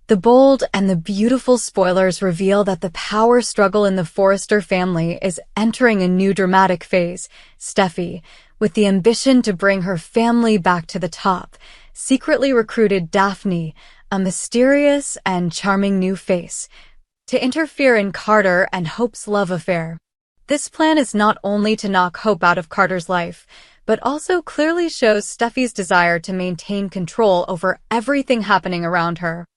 The bold and the beautiful spoilers reveal that the power struggle in the Forrester family is entering a new dramatic phase. Steffi, with the ambition to bring her family back to the top, secretly recruited Daphne, a mysterious and charming new face, to interfere in Carter and Hope's love affair. This plan is not only to knock Hope out of Carter's life, but also clearly shows Steffi's desire to maintain control over everything happening around her.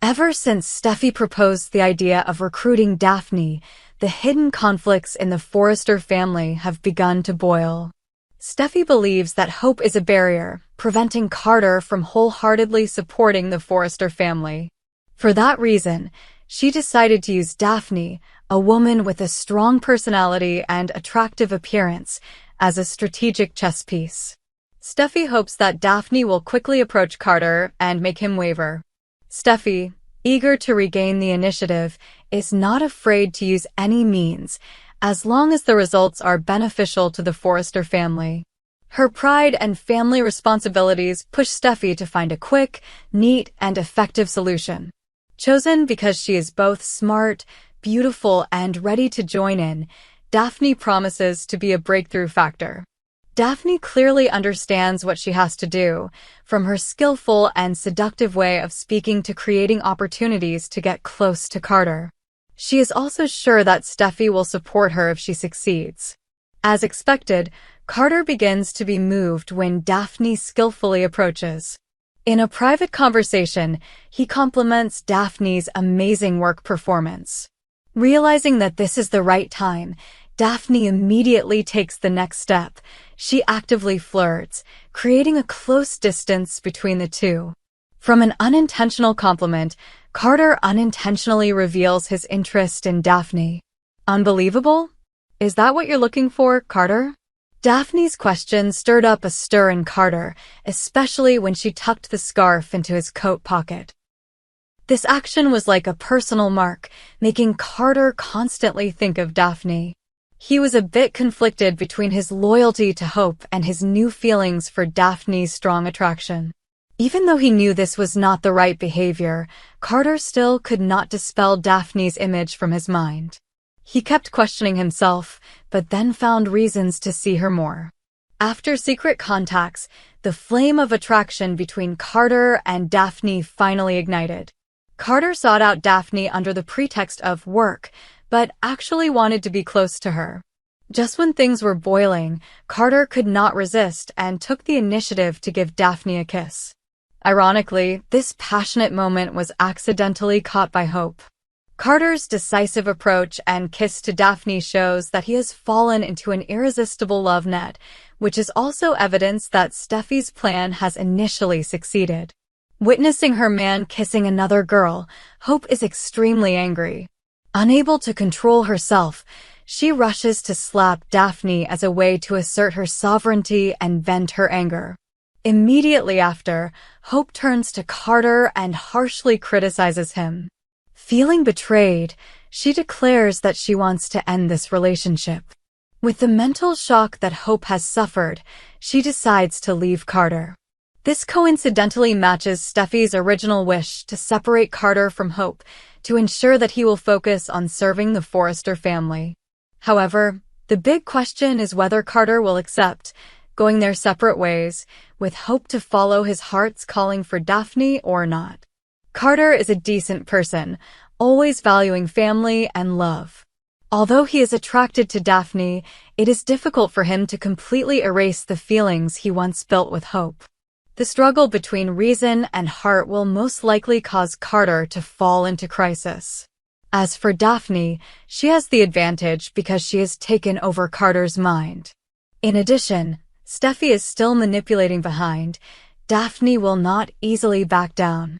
Ever since Steffi proposed the idea of recruiting Daphne, the hidden conflicts in the Forrester family have begun to boil. Steffi believes that Hope is a barrier, preventing Carter from wholeheartedly supporting the Forrester family. For that reason, she decided to use Daphne, a woman with a strong personality and attractive appearance, as a strategic chess piece. Steffi hopes that Daphne will quickly approach Carter and make him waver. Steffi, eager to regain the initiative, is not afraid to use any means, as long as the results are beneficial to the Forrester family. Her pride and family responsibilities push Steffi to find a quick, neat, and effective solution. Chosen because she is both smart, beautiful, and ready to join in, Daphne promises to be a breakthrough factor. Daphne clearly understands what she has to do, from her skillful and seductive way of speaking to creating opportunities to get close to Carter. She is also sure that Steffi will support her if she succeeds. As expected, Carter begins to be moved when Daphne skillfully approaches. In a private conversation, he compliments Daphne's amazing work performance. Realizing that this is the right time, Daphne immediately takes the next step. She actively flirts, creating a close distance between the two. From an unintentional compliment, Carter unintentionally reveals his interest in Daphne. Unbelievable? Is that what you're looking for, Carter? Daphne's question stirred up a stir in Carter, especially when she tucked the scarf into his coat pocket. This action was like a personal mark, making Carter constantly think of Daphne. He was a bit conflicted between his loyalty to Hope and his new feelings for Daphne's strong attraction. Even though he knew this was not the right behavior, Carter still could not dispel Daphne's image from his mind. He kept questioning himself, but then found reasons to see her more. After secret contacts, the flame of attraction between Carter and Daphne finally ignited. Carter sought out Daphne under the pretext of work, but actually wanted to be close to her. Just when things were boiling, Carter could not resist and took the initiative to give Daphne a kiss. Ironically, this passionate moment was accidentally caught by Hope. Carter's decisive approach and kiss to Daphne shows that he has fallen into an irresistible love net, which is also evidence that Steffi's plan has initially succeeded. Witnessing her man kissing another girl, Hope is extremely angry. Unable to control herself, she rushes to slap Daphne as a way to assert her sovereignty and vent her anger. Immediately after, Hope turns to Carter and harshly criticizes him. Feeling betrayed, she declares that she wants to end this relationship. With the mental shock that Hope has suffered, she decides to leave Carter. This coincidentally matches Steffi's original wish to separate Carter from Hope, to ensure that he will focus on serving the Forrester family. However, the big question is whether Carter will accept, going their separate ways, with Hope to follow his heart's calling for Daphne or not. Carter is a decent person, always valuing family and love. Although he is attracted to Daphne, it is difficult for him to completely erase the feelings he once built with Hope. The struggle between reason and heart will most likely cause Carter to fall into crisis. As for Daphne, she has the advantage because she has taken over Carter's mind. In addition, Steffi is still manipulating behind. Daphne will not easily back down.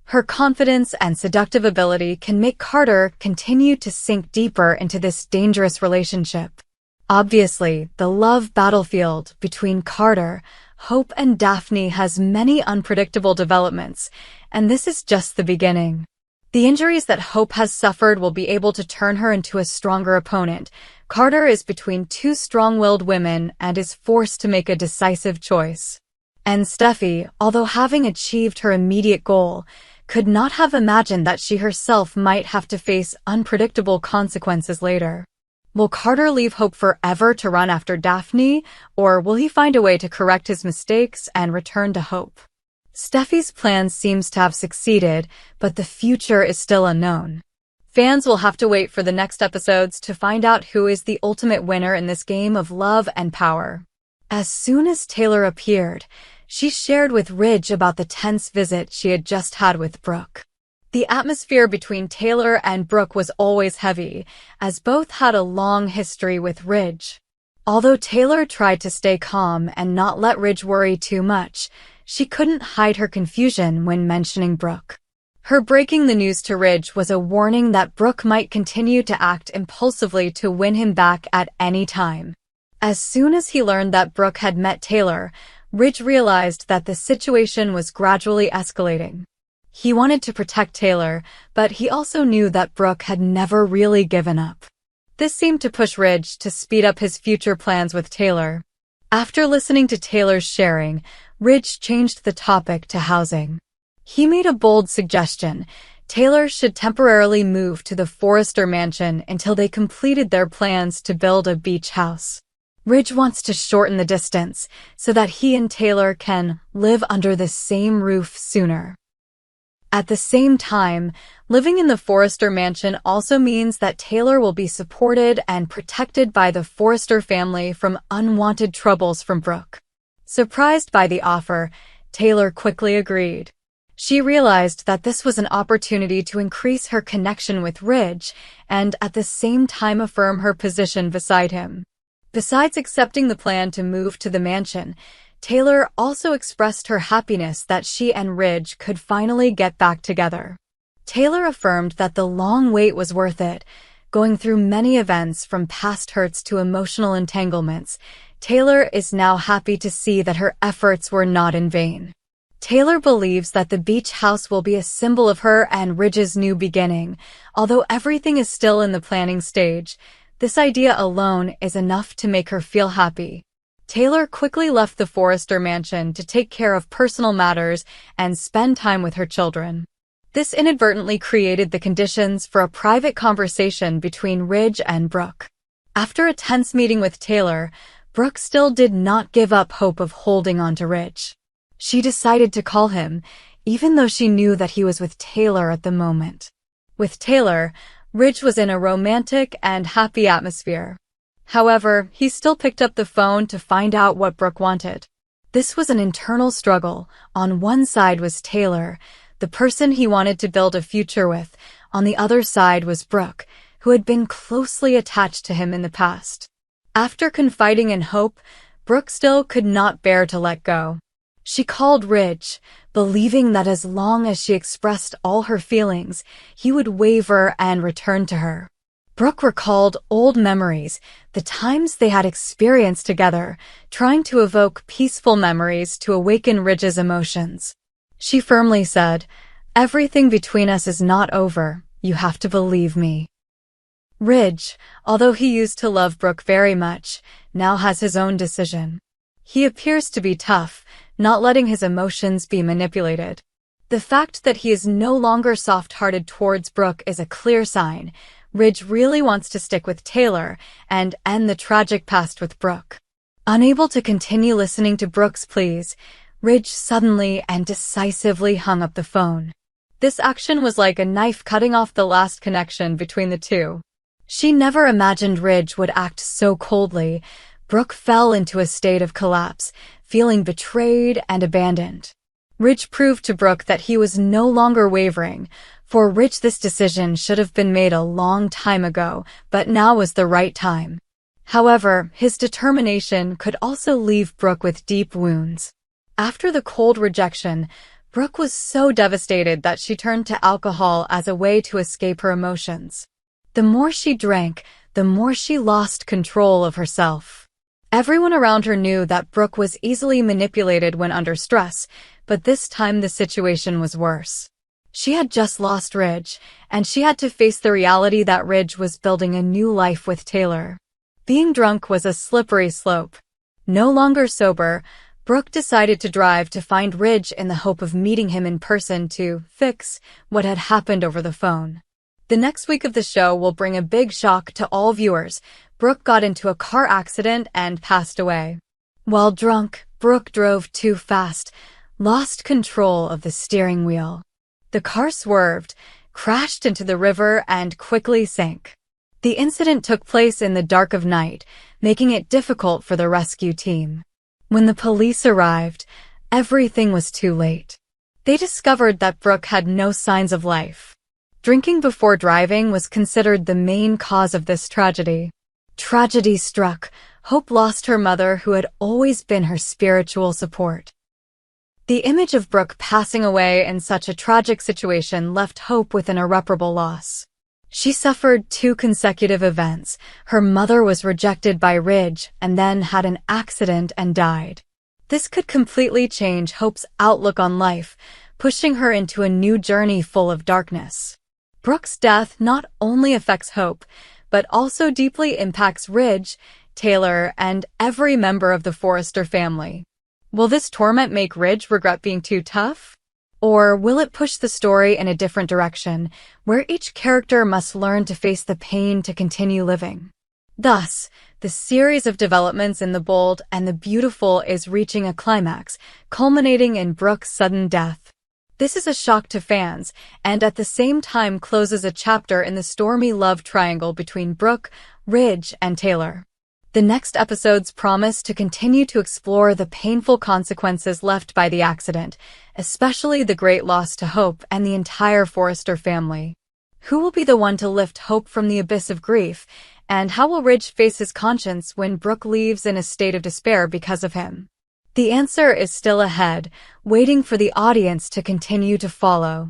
Her confidence and seductive ability can make Carter continue to sink deeper into this dangerous relationship. Obviously, the love battlefield between Carter, Hope, and Daphne has many unpredictable developments, and this is just the beginning. The injuries that Hope has suffered will be able to turn her into a stronger opponent. Carter is between two strong-willed women and is forced to make a decisive choice. And Steffi, although having achieved her immediate goal, could not have imagined that she herself might have to face unpredictable consequences later. Will Carter leave hope forever to run after Daphne, or will he find a way to correct his mistakes and return to hope? Steffi's plan seems to have succeeded, but the future is still unknown. Fans will have to wait for the next episodes to find out who is the ultimate winner in this game of love and power. As soon as Taylor appeared, she shared with Ridge about the tense visit she had just had with Brooke. The atmosphere between Taylor and Brooke was always heavy, as both had a long history with Ridge. Although Taylor tried to stay calm and not let Ridge worry too much, she couldn't hide her confusion when mentioning Brooke. Her breaking the news to Ridge was a warning that Brooke might continue to act impulsively to win him back at any time. As soon as he learned that Brooke had met Taylor, Ridge realized that the situation was gradually escalating. He wanted to protect Taylor, but he also knew that Brooke had never really given up. This seemed to push Ridge to speed up his future plans with Taylor. After listening to Taylor's sharing, Ridge changed the topic to housing. He made a bold suggestion. Taylor should temporarily move to the Forrester mansion until they completed their plans to build a beach house. Ridge wants to shorten the distance so that he and Taylor can live under the same roof sooner. At the same time, living in the Forrester mansion also means that Taylor will be supported and protected by the Forrester family from unwanted troubles from Brooke. Surprised by the offer, Taylor quickly agreed. She realized that this was an opportunity to increase her connection with Ridge and at the same time affirm her position beside him. Besides accepting the plan to move to the mansion, Taylor also expressed her happiness that she and Ridge could finally get back together. Taylor affirmed that the long wait was worth it. Going through many events from past hurts to emotional entanglements, Taylor is now happy to see that her efforts were not in vain. Taylor believes that the beach house will be a symbol of her and Ridge's new beginning. Although everything is still in the planning stage, this idea alone is enough to make her feel happy. Taylor quickly left the Forrester mansion to take care of personal matters and spend time with her children. This inadvertently created the conditions for a private conversation between Ridge and Brooke. After a tense meeting with Taylor, Brooke still did not give up hope of holding on to Ridge. She decided to call him, even though she knew that he was with Taylor at the moment. With Taylor, Ridge was in a romantic and happy atmosphere. However, he still picked up the phone to find out what Brooke wanted. This was an internal struggle. On one side was Taylor, the person he wanted to build a future with. On the other side was Brooke, who had been closely attached to him in the past. After confiding in hope, Brooke still could not bear to let go. She called Ridge, believing that as long as she expressed all her feelings, he would waver and return to her. Brooke recalled old memories, the times they had experienced together, trying to evoke peaceful memories to awaken Ridge's emotions. She firmly said, "Everything between us is not over. You have to believe me." Ridge, although he used to love Brooke very much, now has his own decision. He appears to be tough, not letting his emotions be manipulated. The fact that he is no longer soft-hearted towards Brooke is a clear sign. Ridge really wants to stick with Taylor and end the tragic past with Brooke. Unable to continue listening to Brooke's pleas, Ridge suddenly and decisively hung up the phone. This action was like a knife cutting off the last connection between the two. She never imagined Ridge would act so coldly. Brooke fell into a state of collapse, feeling betrayed and abandoned. Ridge proved to Brooke that he was no longer wavering. For Ridge, this decision should have been made a long time ago, but now was the right time. However, his determination could also leave Brooke with deep wounds. After the cold rejection, Brooke was so devastated that she turned to alcohol as a way to escape her emotions. The more she drank, the more she lost control of herself. Everyone around her knew that Brooke was easily manipulated when under stress, but this time the situation was worse. She had just lost Ridge, and she had to face the reality that Ridge was building a new life with Taylor. Being drunk was a slippery slope. No longer sober, Brooke decided to drive to find Ridge in the hope of meeting him in person to fix what had happened over the phone. The next week of the show will bring a big shock to all viewers. Brooke got into a car accident and passed away. While drunk, Brooke drove too fast, lost control of the steering wheel. The car swerved, crashed into the river, and quickly sank. The incident took place in the dark of night, making it difficult for the rescue team. When the police arrived, everything was too late. They discovered that Brooke had no signs of life. Drinking before driving was considered the main cause of this tragedy. Tragedy struck. Hope lost her mother, who had always been her spiritual support. The image of Brooke passing away in such a tragic situation left Hope with an irreparable loss. She suffered 2 consecutive events. Her mother was rejected by Ridge and then had an accident and died. This could completely change Hope's outlook on life, pushing her into a new journey full of darkness. Brooke's death not only affects Hope, but also deeply impacts Ridge, Taylor, and every member of the Forrester family. Will this torment make Ridge regret being too tough? Or will it push the story in a different direction, where each character must learn to face the pain to continue living? Thus, the series of developments in the bold and the beautiful is reaching a climax, culminating in Brooke's sudden death. This is a shock to fans, and at the same time closes a chapter in the stormy love triangle between Brooke, Ridge, and Taylor. The next episodes promise to continue to explore the painful consequences left by the accident, especially the great loss to Hope and the entire Forrester family. Who will be the one to lift Hope from the abyss of grief, and how will Ridge face his conscience when Brooke leaves in a state of despair because of him? The answer is still ahead, waiting for the audience to continue to follow.